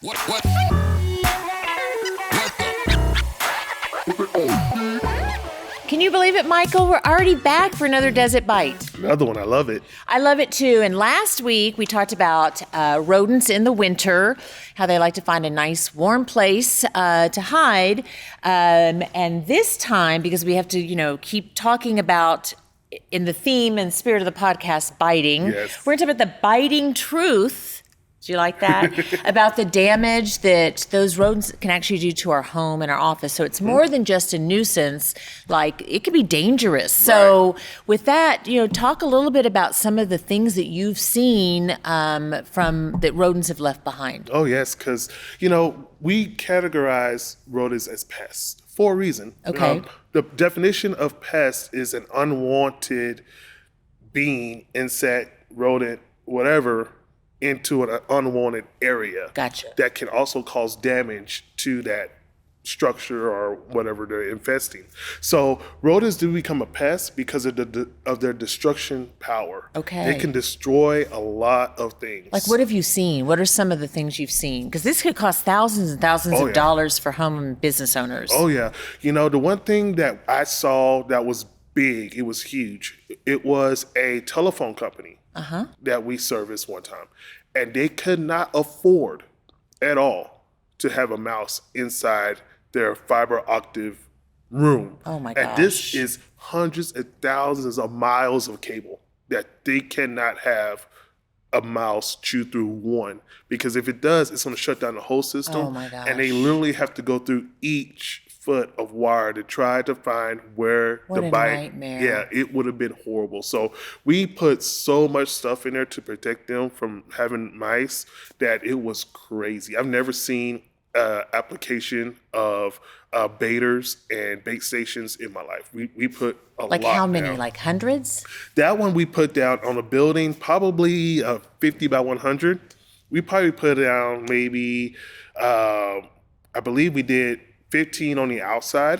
What? Can you believe it, Michael? We're already back for another Desert Bite. Another one. I love it. I love it too. And last week we talked about rodents in the winter, how they like to find a nice warm place to hide. And this time, because we have to, keep talking about in the theme and spirit of the podcast, biting. Yes. We're going to talk about the biting truth. Do you like that? About the damage that those rodents can actually do to our home and our office. So it's more than just a nuisance. Like, it could be dangerous. So with that, talk a little bit about some of the things that you've seen from that rodents have left behind. Oh, yes, because, we categorize rodents as pests for a reason. Okay. The definition of pest is an unwanted being, insect, rodent, whatever, into an unwanted area. Gotcha. That can also cause damage to that structure or whatever they're infesting. So rodents do become a pest because of their destruction power. Okay. They can destroy a lot of things. Like, what have you seen? What are some of the things you've seen? Because this could cost thousands and thousands of dollars for home and business owners. Oh, yeah. The one thing that I saw that was big, it was huge. It was a telephone company that we serviced one time. And they could not afford at all to have a mouse inside their fiber optic room. Oh my gosh. And this is hundreds of thousands of miles of cable that they cannot have a mouse chew through one. Because if it does, it's going to shut down the whole system. Oh my gosh. And they literally have to go through each foot of wire to try to find where What the a bite. nightmare. Yeah, it would have been horrible. So we put so much stuff in there to protect them from having mice that it was crazy. I've never seen application of baiters and bait stations in my life. We put a lot. Like how many? down. Like hundreds? That one we put down on a building, probably 50 by 100. We probably put down maybe, I believe we did 15 on the outside.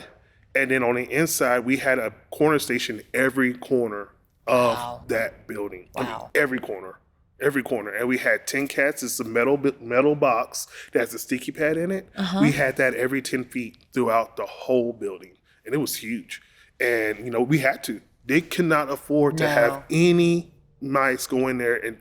And then on the inside, we had a corner station every corner of that building. Wow. I mean, every corner. And we had 10 cats. It's a metal box that has a sticky pad in it. We had that every 10 feet throughout the whole building. And it was huge. And, we had to. They cannot afford to have any mice go in there and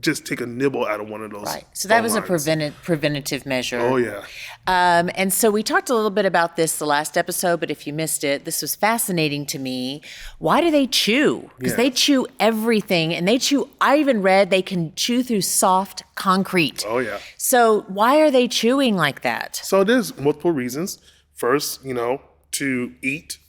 just take a nibble out of one of those. Right. So that was a lines. preventative measure. Oh, yeah. And so we talked a little bit about this the last episode, but if you missed it, this was fascinating to me. Why do they chew? Because they chew everything, and I even read they can chew through soft concrete. Oh, yeah. So why are they chewing like that? So there's multiple reasons. First, to eat.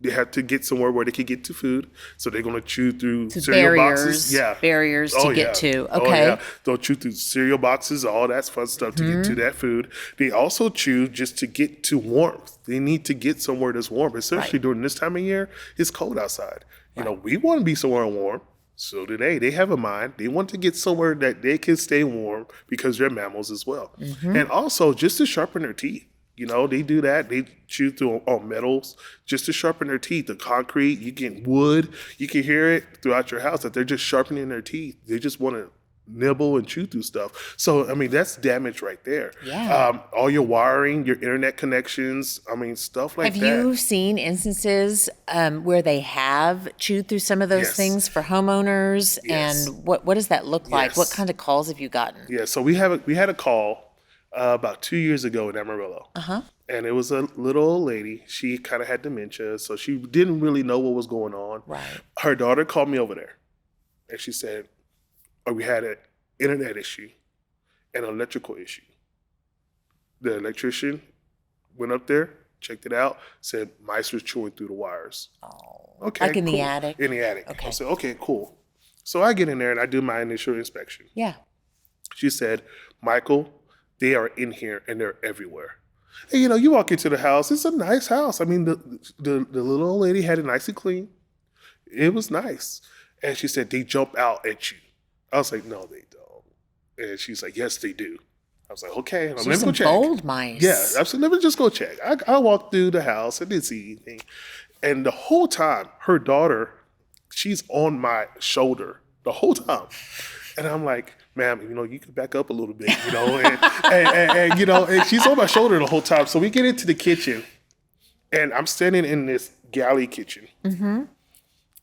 They have to get somewhere where they can get to food. So they're going to chew through cereal boxes. Yeah. Barriers to get to. Okay. Oh, yeah. They'll chew through cereal boxes, all that fun stuff to get to that food. They also chew just to get to warmth. They need to get somewhere that's warm, especially during this time of year. It's cold outside. We want to be somewhere warm. So do they. They have a mind. They want to get somewhere that they can stay warm because they're mammals as well. And also just to sharpen their teeth. They do that. They chew through on metals just to sharpen their teeth. The concrete, you get wood. You can hear it throughout your house that they're just sharpening their teeth. They just want to nibble and chew through stuff. So, that's damage right there. Yeah. All your wiring, your internet connections, stuff like that. Have you seen instances where they have chewed through some of those things for homeowners? Yes. And what does that look like? Yes. What kind of calls have you gotten? Yeah, so we had a call about 2 years ago in Amarillo. And it was a little old lady. She kind of had dementia, so she didn't really know what was going on. Right. Her daughter called me over there, and she said, we had an internet issue and an electrical issue. The electrician went up there, checked it out, said mice were chewing through the wires. Oh. Okay, Like in cool. the attic? In the attic. Okay. I said, okay, cool. So I get in there and I do my initial inspection. Yeah. She said, Michael, they are in here and they're everywhere. And you walk into the house, it's a nice house. The little old lady had it nice and clean. It was nice. And she said, they jump out at you. I was like, no, they don't. And she's like, yes, they do. I was like, okay, let me go check. Bold mice. Yeah, absolutely. Let me just go check. I walked through the house. I didn't see anything. And the whole time, her daughter, she's on my shoulder the whole time. And I'm like, ma'am, you could back up a little bit, and she's on my shoulder the whole time. So we get into the kitchen, and I'm standing in this galley kitchen.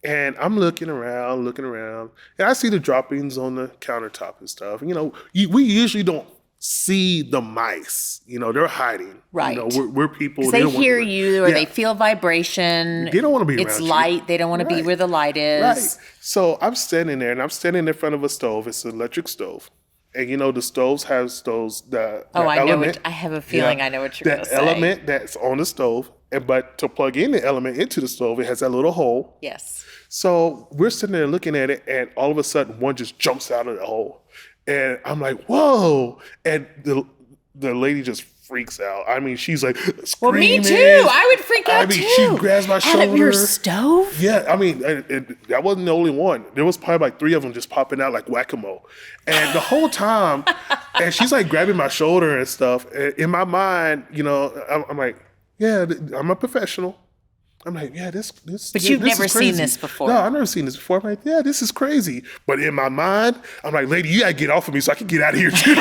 And I'm looking around, and I see the droppings on the countertop and stuff. We usually don't see the mice. They're hiding. Right. We're people. They hear you, or they feel vibration. They don't want to be around It's you. light. They don't want to be where the light is. Right. So I'm standing there, and I'm standing in front of a stove. It's an electric stove. And the stoves have the element. I have a feeling I know what you're going to say. The element that's on the stove, but to plug in the element into the stove, it has that little hole. Yes. So we're sitting there looking at it, and all of a sudden, one just jumps out of the hole, and I'm like, "Whoa!" And the lady just freaks out. I mean, she's like screaming. Well, me too. I would freak out too. She grabs my shoulder. Out of your stove? Yeah, I mean, that wasn't the only one. There was probably like 3 of them just popping out like whack-a-mole. And the whole time, and she's like grabbing my shoulder and stuff. And in my mind, I'm like, yeah, I'm a professional. I'm like, yeah, this. But you've never is crazy. seen this before. No, I've never seen this before. I'm like, yeah, this is crazy. But in my mind, I'm like, lady, you gotta get off of me so I can get out of here too.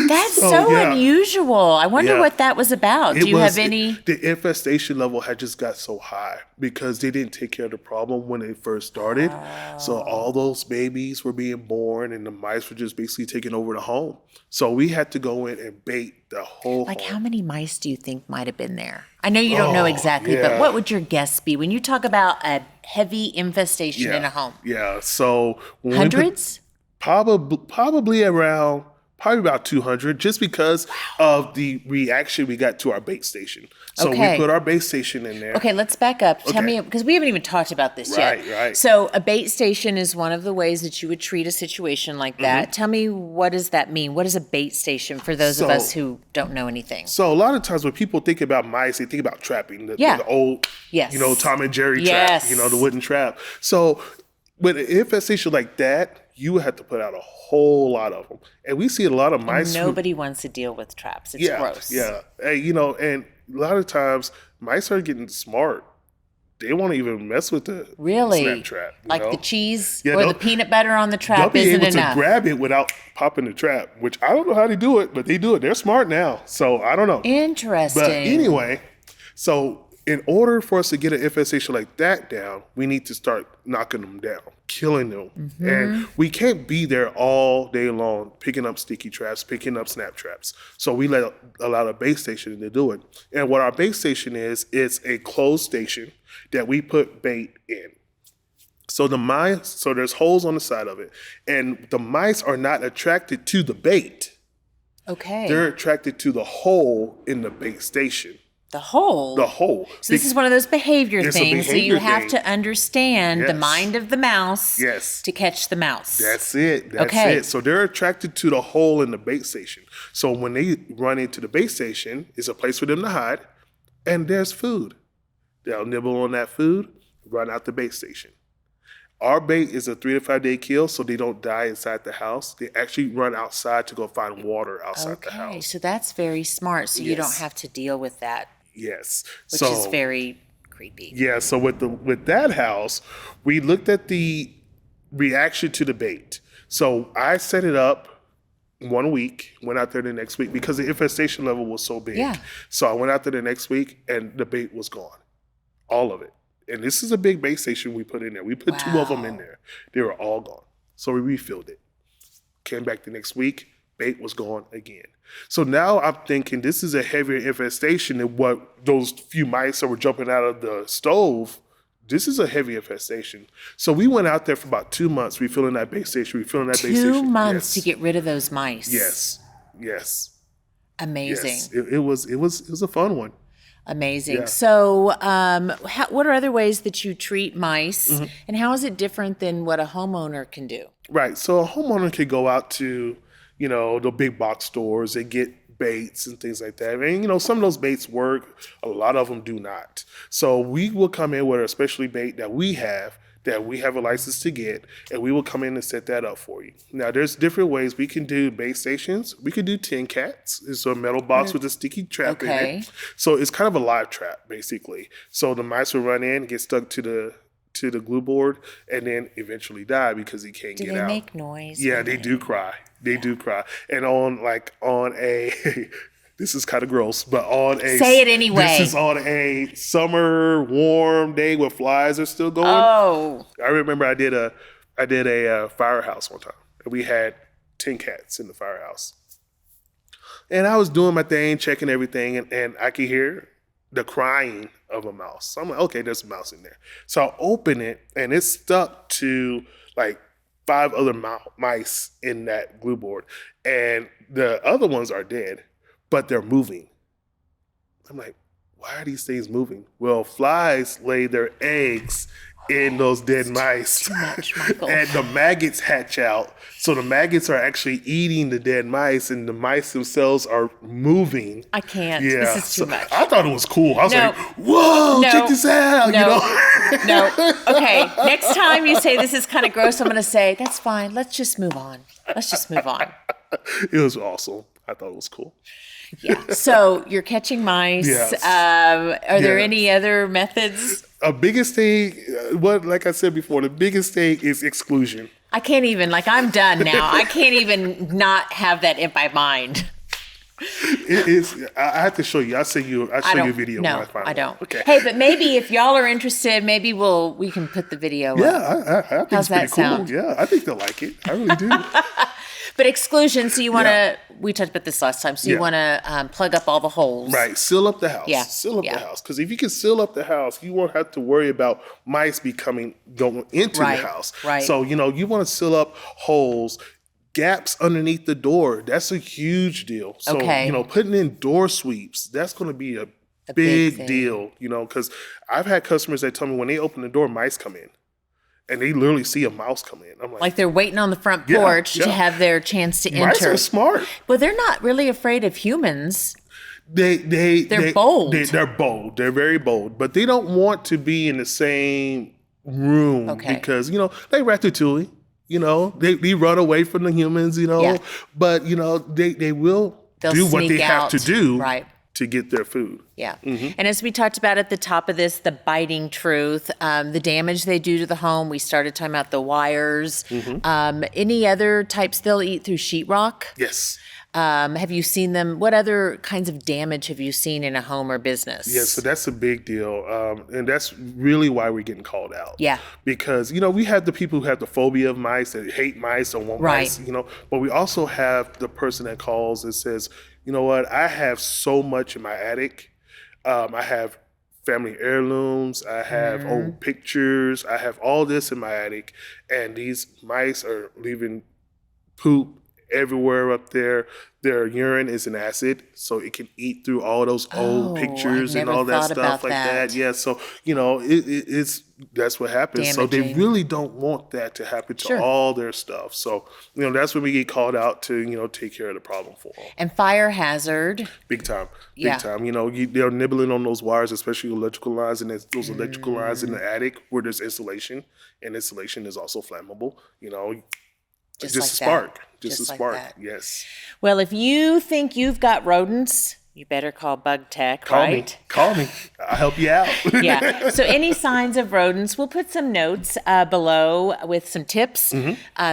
That's so unusual. I wonder what that was about. Do you have any? The infestation level had just got so high because they didn't take care of the problem when they first started. So all those babies were being born, and the mice were just basically taking over the home. So we had to go in and bait the whole home. How many mice do you think might have been there? I know you don't know exactly, but what would your guess be when you talk about a heavy infestation in a home? Yeah, so hundreds? Probably about 200, just because of the reaction we got to our bait station. So we put our bait station in there. Okay, let's back up. Tell me, because we haven't even talked about this yet. Right. So a bait station is one of the ways that you would treat a situation like that. Tell me, what does that mean? What is a bait station for those of us who don't know anything? So a lot of times when people think about mice, they think about trapping, the old, Tom and Jerry trap, the wooden trap. So with an infestation like that, you would have to put out a whole lot of them. And we see a lot of mice. Nobody wants to deal with traps. It's gross. Yeah. And a lot of times mice are getting smart. They won't even mess with the snap trap. The cheese or the peanut butter on the trap isn't enough. They'll be able to grab it without popping the trap, which I don't know how they do it, but they do it. They're smart now. So I don't know. Interesting. But anyway, so in order for us to get an infestation like that down, we need to start knocking them down, killing them. And we can't be there all day long picking up sticky traps, picking up snap traps. So we allow a base station to do it. And what our base station is, it's a closed station that we put bait in. So there's holes on the side of it. And the mice are not attracted to the bait. Okay. They're attracted to the hole in the bait station. The hole? The hole. So this is one of those behavior things. So you have to understand the mind of the mouse to catch the mouse. That's it. That's it. So they're attracted to the hole in the bait station. So when they run into the bait station, it's a place for them to hide, and there's food. They'll nibble on that food, run out the bait station. Our bait is a 3 to 5 day kill, so they don't die inside the house. They actually run outside to go find water outside the house. Okay, so that's very smart. So you don't have to deal with that. Yes. Which is very creepy. Yeah, so with that house, we looked at the reaction to the bait. So I set it up 1 week, went out there the next week because the infestation level was so big. Yeah. So I went out there the next week and the bait was gone. All of it. And this is a big bait station we put in there. We put 2 of them in there. They were all gone. So we refilled it. Came back the next week, bait was gone again. So now I'm thinking this is a heavier infestation than what those few mice that were jumping out of the stove. This is a heavy infestation. So we went out there for about 2 months, refilling that bait station, 2 months to get rid of those mice. Yes. Amazing. Yes. It was a fun one. Amazing. Yeah. So what are other ways that you treat mice, and how is it different than what a homeowner can do? Right. So a homeowner can go out to, the big box stores and get baits and things like that. And, some of those baits work. A lot of them do not. So we will come in with a specialty bait that we have a license to get, and we will come in and set that up for you. Now, there's different ways we can do bait stations. We could do tin cats. It's a metal box with a sticky trap in it. So it's kind of a live trap, basically. So the mice will run in, get stuck to to the glue board and then eventually die because he can't Do get they out. make noise? Yeah, they do cry. They do cry. And on a this is kind of gross, but on a Say it anyway. This is on a summer warm day where flies are still going. Oh. I remember I did a firehouse one time, and we had 10 cats in the firehouse. And I was doing my thing, checking everything, and I could hear the crying of a mouse. So I'm like, okay, there's a mouse in there. So I open it, and it's stuck to like 5 other mice in that glue board. And the other ones are dead, but they're moving. I'm like, why are these things moving? Well, flies lay their eggs in those dead mice. Too much, Michael. And the maggots hatch out. So the maggots are actually eating the dead mice, and the mice themselves are moving. I can't. Yeah. This is too much. I thought it was cool. I was No. like, whoa, No. check this out. No. You know? No. Okay. Next time you say this is kind of gross, I'm going to say, that's fine. Let's just move on. Let's just move on. It was awesome. I thought it was cool. Yeah. So you're catching mice. Yes. Are there Yes. any other methods? A biggest thing, like I said before, the biggest thing is exclusion. I can't even, I'm done now. I can't even not have that in my mind. It is. I have to show you. I'll show you a video. No, when I find I it. don't. Okay. Hey, but maybe if y'all are interested, maybe we can put the video Yeah, up. I think How's it's pretty that cool. sound? Yeah, I think they'll like it. I really do. But exclusion, so you want to, Yeah. we talked about this last time, so you Yeah. want to plug up all the holes. Right. Seal up the house. Yeah. Seal up Yeah. the house. Because if you can seal up the house, you won't have to worry about mice going into Right. the house. Right. So, you want to seal up holes, gaps underneath the door. That's a huge deal. So, Okay. putting in door sweeps, that's going to be a big big thing. deal, because I've had customers that tell me when they open the door, mice come in. And they literally see a mouse come in. I'm Like they're waiting on the front Yeah, porch to yeah. have their chance to mice enter. are smart. But they're not really afraid of humans. They're bold. They're bold. They're very bold, but they don't want to be in the same room Okay. because they ratatouille. They run away from the humans. Yeah. But they will They'll do what they sneak have out. to do Right. to get their food. Yeah. Mm-hmm. And as we talked about at the top of this, the biting truth, the damage they do to the home. We started talking about the wires. Mm-hmm. Any other types they'll eat through sheetrock? Yes. Have you seen them? What other kinds of damage have you seen in a home or business? Yeah, so that's a big deal. And that's really why we're getting called out. Yeah. Because, we have the people who have the phobia of mice, that hate mice or want Right. mice, but we also have the person that calls and says, you know what, I have so much in my attic. I have family heirlooms. I have old pictures. I have all this in my attic. And these mice are leaving poop everywhere up there. Their urine is an acid, so it can eat through all those old Oh, pictures I and never all that thought stuff about like that. that. Yeah, so it's that's what happens. So they Damaging. really don't want that to happen to Sure. all their stuff. So that's when we get called out to take care of the problem for them. And fire hazard. Big time, big Yeah. time. They're nibbling on those wires, especially electrical lines, and those electrical lines in the attic where there's insulation, and insulation is also flammable. Just Just like a spark. that. Just a Just like spark. that. Yes. Well, if you think you've got rodents, you better call Bug Tech, Call right? me. Call me. I'll help you out. Yeah. So any signs of rodents, we'll put some notes below with some tips.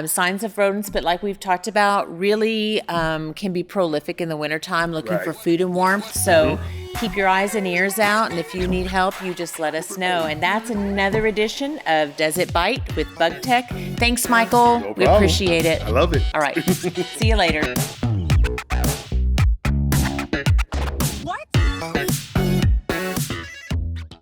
Signs of rodents, but like we've talked about, really can be prolific in the wintertime looking Right. for food and warmth. So keep your eyes and ears out. And if you need help, you just let us know. And that's another edition of Does It Bite with Bug Tech. Thanks, Michael. No We problem. appreciate it. I love it. All right. See you later. What?